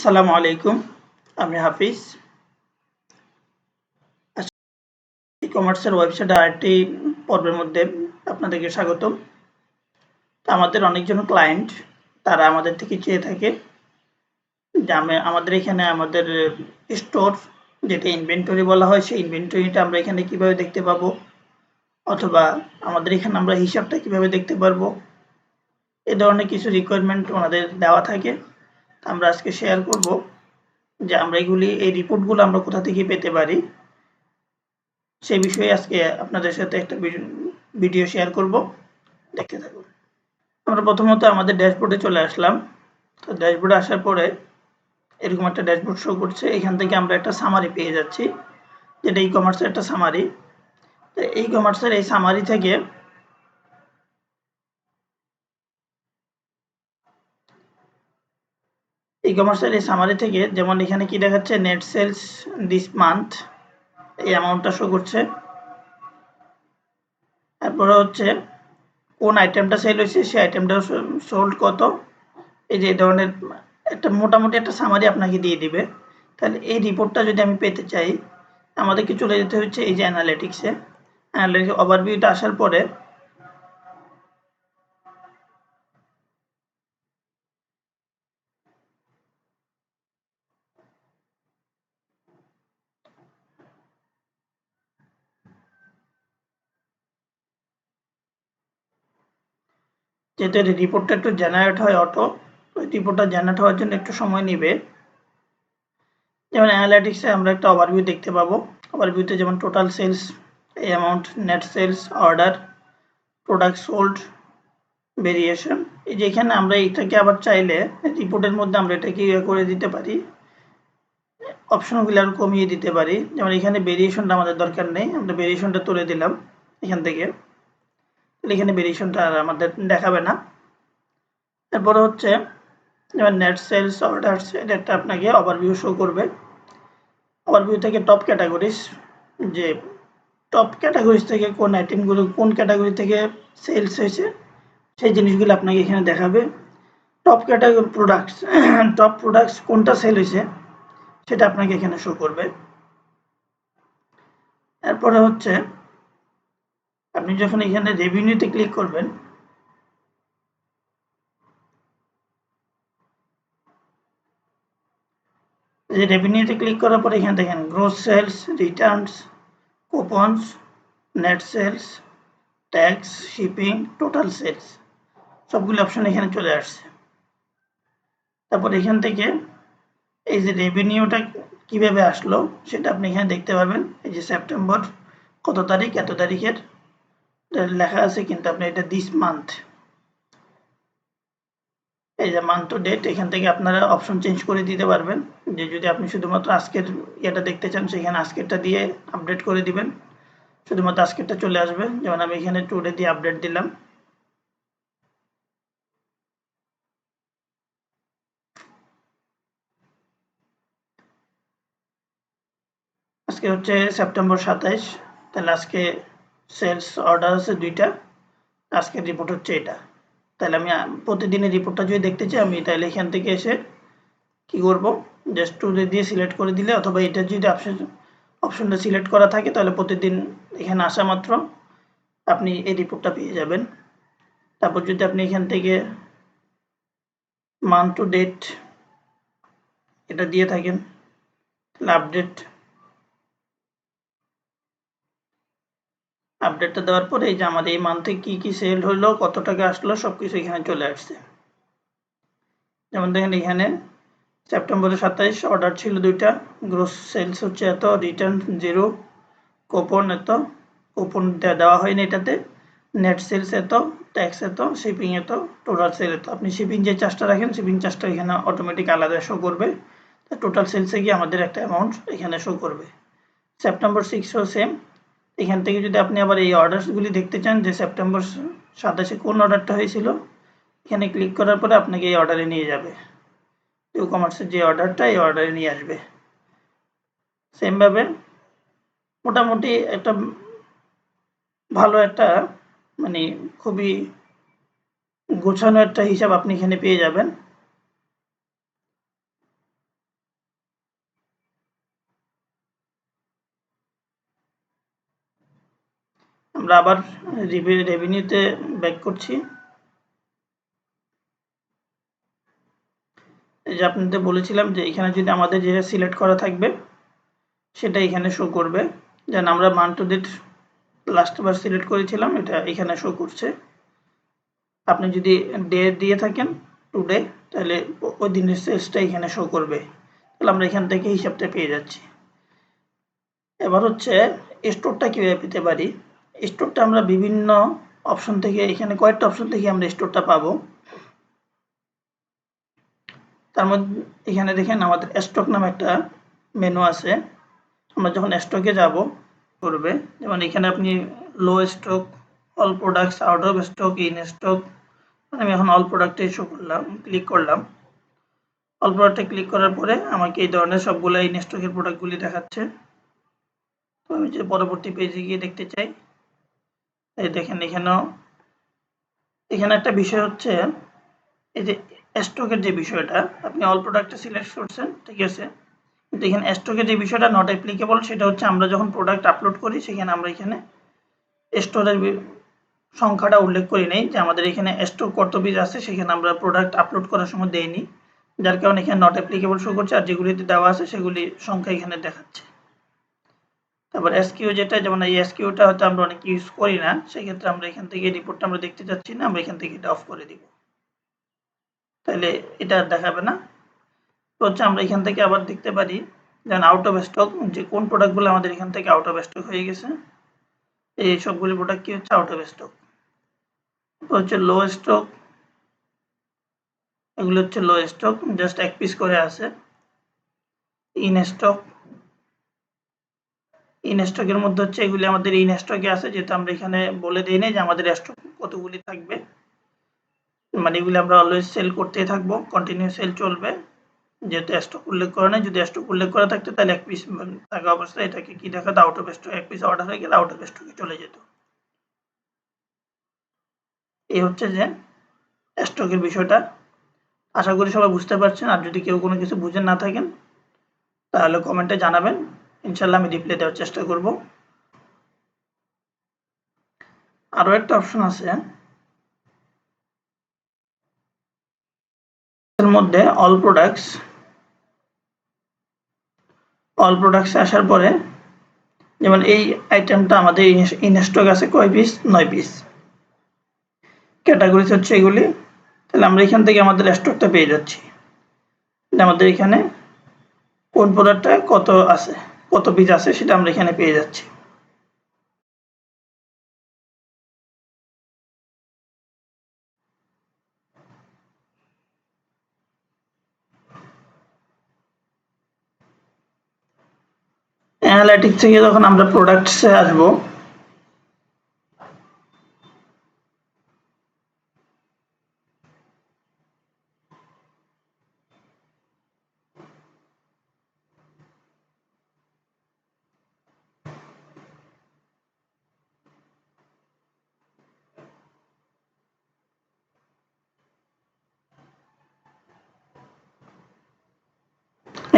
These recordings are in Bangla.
আসসালামু আলাইকুম, আমি হাফিজ। ই-কমার্সের ওয়েবসাইটে আরেকটি পর্বের মধ্যে আপনাদেরকে স্বাগতম। আমাদের অনেকজন ক্লায়েন্ট তারা আমাদের থেকে চেয়ে থাকে যে আমাদের এখানে আমাদের স্টোর যেটা ইনভেন্টরি বলা হয় সেই ইনভেন্টরিটা আমরা এখানে কিভাবে দেখতে পাবো, অথবা আমাদের এখানে আমরা হিসাবটা কিভাবে দেখতে পারবো, এ ধরনের কিছু রিকোয়ারমেন্ট ওনাদের দেওয়া থাকে। আমরা আজকে শেয়ার করব যে আমরা এই রিপোর্টগুলো আমরা কোথা থেকে পেতে পারি, সেই বিষয়ে আজকে আপনাদের সাথে একটা ভিডিও শেয়ার করব, দেখতে থাকুন। আমরা প্রথমত আমাদের ড্যাশবোর্ডে চলে আসলাম। তো ড্যাশবোর্ডে আসার পরে এরকম একটা ড্যাশবোর্ড শো করছে। এখান থেকে আমরা একটা সামারি পেয়ে যাচ্ছি, যেটা ই-কমার্সের একটা সামারি। তো ই-কমার্সের এই সামারি থেকে যেমন এখানে কি দেখাচ্ছে, নেট সেলস দিস মান্থ, এই অ্যামাউন্টটা শো করছে। তারপরে হচ্ছে কোন আইটেমটা সেল হয়েছে, সেই আইটেমটা সোল্ড কত, এই যে ধরনের একটা মোটামুটি একটা সামারি আপনাকে দিয়ে দিবে। তাহলে এই রিপোর্টটা যদি আমি পেতে চাই, আমাদেরকে চলে যেতে হচ্ছে এই যে অ্যানালিটিক্সে। অ্যানালিটিক্স ওভারভিউটা আসার পরে যেহেতু এই রিপোর্টটা একটু জেনারেট হয় অটো, ওই রিপোর্টটা জেনারেট হওয়ার জন্য একটু সময় নেবে। যেমন অ্যানালিটিক্সে আমরা একটা ওভারভিউ দেখতে পাবো। ওভারভিউতে যেমন টোটাল সেলস, এই amount, net sales, order, product sold, variation. এই যে এখানে আমরা এটাকে আবার চাইলে রিপোর্টের মধ্যে আমরা এটাকে করে দিতে পারি, অপশনগুলো আরো কমিয়ে দিতে পারি। যেমন এখানে ভেরিয়েশনটা আমাদের দরকার নেই, আমরা ভেরিয়েশনটা তুলে দিলাম এখান থেকে, এখানে ভেরিয়েশনটা আর আমাদের দেখাবে না। তারপরে হচ্ছে যেমন নেট সেলস, অর্ডারস, এটা একটা আপনাকে ওভারভিউ শো করবে। ওভারভিউ থেকে টপ ক্যাটাগরিজ, যে টপ ক্যাটাগরিজ থেকে কোন আইটেমগুলো কোন ক্যাটাগরি থেকে সেলস হয়েছে সেই জিনিসগুলো আপনাকে এখানে দেখাবে। Top category products, top products কোনটা সেল হয়েছে সেটা আপনাকে এখানে শো করবে। এরপরে হচ্ছে আপনি যখন এখানে রেভিনিউতে ক্লিক করবেন, যে রেভিনিউতে ক্লিক করার পরে এখানে দেখেন gross sales, returns, coupons, net sales, tax, shipping, total sales, সবগুলো অপশন এখানে চলে আসছে। তারপর এখান থেকে এই যে রেভিনিউটা কিভাবে আসলো সেটা আপনি এখানে দেখতে পাবেন। এই যে সেপ্টেম্বর কত তারিখ, এত তারিখের লেখা আছে, কিন্তু আপনি এটা দিস মান্থ, এই যে মান্থ টু ডেট, এখান থেকে আপনারা অপশন চেঞ্জ করে দিতে পারবেন। যে যদি আপনি শুধুমাত্র আজকের এটা দেখতে চান, সেখানে আজকেরটা দিয়ে আপডেট করে দিবেন, শুধুমাত্র আজকেরটা চলে আসবে। যেমন আমি এখানে টুডে দিয়ে আপডেট দিলাম। আজকে হচ্ছে সেপ্টেম্বর 27, তাহলে আজকে সেলস অর্ডার আছে 2টা, আজকের রিপোর্ট হচ্ছে এটা। তাহলে আমি প্রতিদিনের রিপোর্টটা যদি দেখতে চাই, আমি তাহলে এখান থেকে এসে কি করব, জাস্ট টুডে দিয়ে সিলেক্ট করে দিলে, অথবা এটা যদি অপশনটা সিলেক্ট করা থাকে তাহলে প্রতিদিন এখানে আসা মাত্র আপনি এই রিপোর্টটা পেয়ে যাবেন। তারপর যদি আপনি এখান থেকে মান্থ টু ডেট এটা দিয়ে থাকেন, তাহলে আপডেটটা দেওয়ার পরে এই যে আমার এই মান্থে কি কি সেল হলো, কত টাকা আসলো, সবকিছু এখানে চলে আসছে। যেমন দেখেন এখানে সেপ্টেম্বরে 27 অর্ডার ছিল 2টা, গ্রোস সেলস হচ্ছে এত, রিটার্ন 0, কুপন এত, কুপন দেওয়া হয়নি এটাতে, নেট সেলস এত, ট্যাক্স এত, শিপিং এত, টোটাল সেল এত। আপনি শিপিং যে চার্জটা রাখেন, শিপিং চার্জটা এখানে অটোমেটিক আলাদা শো করবে। টোটাল সেলসে গিয়ে আমাদের একটা অ্যামাউন্ট এখানে শো করবে। সেপ্টেম্বর 6ও সেম। এখান থেকে যদি আপনি আবার এই অর্ডারসগুলি দেখতে চান যে সেপ্টেম্বর 27 কোন অর্ডারটা হয়েছিল, এখানে ক্লিক করার পরে আপনাকে এই অর্ডারে নিয়ে যাবে, WooCommerceর যে অর্ডারটা, এই অর্ডারে নিয়ে আসবে। সেমভাবে মোটামুটি একটা ভালো একটা মানে খুবই গোছানো একটা হিসাব আপনি এখানে পেয়ে যাবেন। আমরা আবার রেভিনিউতে ব্যাক করছি। এই যে আপনাদের বলেছিলাম যে এখানে যদি আমাদের যেটা সিলেক্ট করা থাকবে সেটা এখানে শো করবে। যেন আমরা মান্থ টু ডেট লাস্টবার সিলেক্ট করেছিলাম, এটা এখানে শো করছে। আপনি যদি ডে দিয়ে থাকেন টুডে, তাহলে ওই দিনের সেলসটা এখানে শো করবে। তাহলে আমরা এখান থেকে হিসাবটা পেয়ে যাচ্ছি। এবার হচ্ছে স্টোরটা কীভাবে পেতে পারি। স্টোরটা আমরা বিভিন্ন অপশন থেকে, এখানে কয়েকটা অপশন থেকে আমরা স্টোরটা পাবো। তার মধ্যে এখানে দেখেন আমাদের স্টক নামে একটা মেনু আছে। আমরা যখন স্টকে যাব করবে, যেমন এখানে আপনি low stock, all products, out of stock, in stock. আমি এখন অল প্রোডাক্টে শো করলাম, ক্লিক করলাম। অল প্রোডাক্টে ক্লিক করার পরে আমাকে এই ধরনের সবগুলো ইন স্টকের প্রোডাক্টগুলি দেখাচ্ছে। তো আমি যে পরবর্তী পেজে গিয়ে দেখতে চাই, এই দেখেন এখানে একটা বিষয় হচ্ছে এই যে স্টকের যে বিষয়টা, আপনি অল প্রোডাক্টে সিলেক্ট করছেন, ঠিক আছে, কিন্তু এখানে স্টকের যে বিষয়টা নট অ্যাপ্লিকেবল। সেটা হচ্ছে আমরা যখন প্রোডাক্ট আপলোড করি সেখানে আমরা এখানে স্টোরের সংখ্যাটা উল্লেখ করি নাই, যে আমাদের এখানে স্টক কত পিস আছে সেখানে আমরা প্রোডাক্ট আপলোড করার সময় দেইনি, যার কারণে এখানে নট অ্যাপ্লিকেবল শো করছে। আর যেগুলিতে দেওয়া আছে সেগুলি সংখ্যা এখানে দেখাচ্ছে। তারপর এসকিউ যেটা, যেমন এই এসকিউটা হয়তো আমরা অনেক ইউজ করি না, সেক্ষেত্রে আমরা এখান থেকে রিপোর্টটা আমরা দেখতে চাচ্ছি না, আমরা এখান থেকে এটা অফ করে দিব, তাহলে এটা আর দেখাবে না। তো হচ্ছে আমরা এখান থেকে আবার দেখতে পারি যেমন আউট অফ স্টক, যে কোন প্রোডাক্টগুলো আমাদের এখান থেকে আউট অফ স্টক হয়ে গেছে। এই সবগুলি প্রোডাক্ট কি হচ্ছে আউট অফ স্টক। তো হচ্ছে লো স্টক, এগুলো হচ্ছে লো স্টক, জাস্ট এক পিস করে আছে। ইন স্টক, ইন স্টকের মধ্যে হচ্ছে এগুলি আমাদের ইন স্টকে আছে, যেহেতু আমরা এখানে বলে দিই নাই যে আমাদের স্টক কতগুলি থাকবে, মানে এগুলি আমরা অলওয়েজ সেল করতেই থাকবো, কন্টিনিউ সেল চলবে, যেহেতু স্টক উল্লেখ করা নাই। যদি স্টক উল্লেখ করা থাকতো তাহলে এক পিস থাকা অবস্থায় এটাকে কি দেখাতো, আউট অফ স্টক, এক পিস অর্ডার হয়ে গেলে আউট অফ স্টকে চলে যেত। এই হচ্ছে যে স্টকের বিষয়টা। আশা করি সবাই বুঝতে পারছেন। আর যদি কেউ কোনো কিছু বুঝে না থাকেন তাহলে কমেন্টে জানাবেন, ইনশাল্লাহ আমি রিপ্লাই দেওয়ার চেষ্টা করব। আরও একটা অপশন আছে এর মধ্যে, অল প্রোডাক্টস আসার পরে, যেমন এই আইটেমটা আমাদের ইন স্টক আছে কয় পিস, 9 পিস। ক্যাটাগরিজ হচ্ছে এগুলি। তাহলে আমরা এখান থেকে আমাদের স্টকটা পেয়ে যাচ্ছি, আমাদের এখানে কোন প্রোডাক্টটা কত আছে, কত পিস আছে সেটা আমরা এখানে পেয়ে যাচ্ছি। অ্যানালাইটিক্স থেকে যখন আমরা প্রোডাক্টসে আসবো,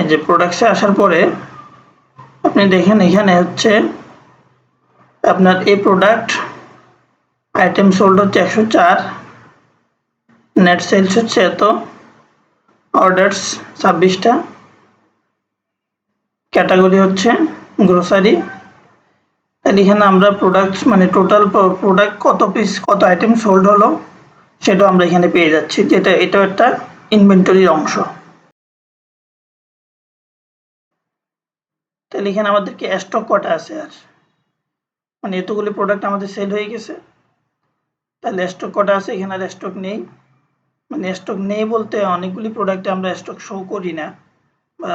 এই যে প্রোডাক্টসে আসার পরে আপনি দেখেন এখানে হচ্ছে আপনার এই প্রোডাক্ট আইটেম সোল্ড হচ্ছে 104, নেট সেলস হচ্ছে এত, অর্ডারস 26টা, ক্যাটাগরি হচ্ছে গ্রোসারি। তাহলে এখানে আমরা প্রোডাক্ট মানে টোটাল প্রোডাক্ট কত পিস, কত আইটেম সোল্ড হলো সেটাও আমরা এখানে পেয়ে যাচ্ছি, যেটা এটাও একটা ইনভেন্টরির অংশ। তাহলে এখানে আমাদেরকে স্টক কটা আছে, আর মানে এতগুলি প্রোডাক্ট আমাদের সেল হয়ে গেছে, তাহলে স্টক কটা আছে, এখানে আর স্টক নেই। মানে স্টক নেই বলতে অনেকগুলি প্রোডাক্টে আমরা স্টক শো করি না, বা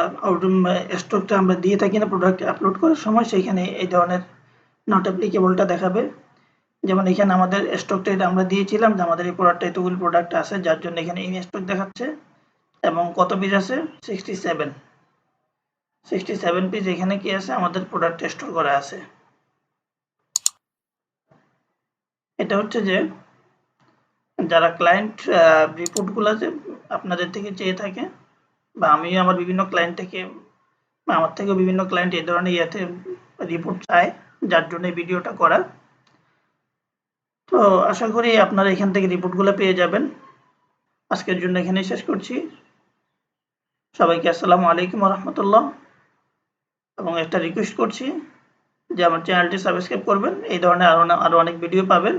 স্টকটা আমরা দিয়ে থাকি না প্রোডাক্ট আপলোড করার সময়, সেইখানে এই ধরনের নট অ্যাপ্লিকেবলটা দেখাবে। যেমন এখানে আমাদের স্টকটা এটা আমরা দিয়েছিলাম যে আমাদের এই প্রোডাক্টটা এতগুলি প্রোডাক্ট আছে, যার জন্য এখানে ইন স্টক দেখাচ্ছে। এবং কত পিস আছে, 67 পিস এখানে কি আছে, আমাদের প্রোডাক্ট স্টোর করা আছে। এটা হচ্ছে যে যারা ক্লায়েন্ট রিপোর্টগুলো যে আপনাদের থেকে চেয়ে থাকে, বা আমিও আমার বিভিন্ন ক্লায়েন্ট থেকে, আমার থেকেও বিভিন্ন ক্লায়েন্ট এই ধরনের ইয়েতে রিপোর্ট চায়, যার জন্য এই ভিডিওটা করা। তো আশা করি আপনারা এখান থেকে রিপোর্টগুলো পেয়ে যাবেন। আজকের জন্য এখানেই শেষ করছি। সবাইকে আসসালামু আলাইকুম ওয়া রাহমাতুল্লাহ, এবং একটা রিকোয়েস্ট করছি যে আমার চ্যানেলটি সাবস্ক্রাইব করবেন। এই ধরনের আরো অনেক ভিডিও পাবেন।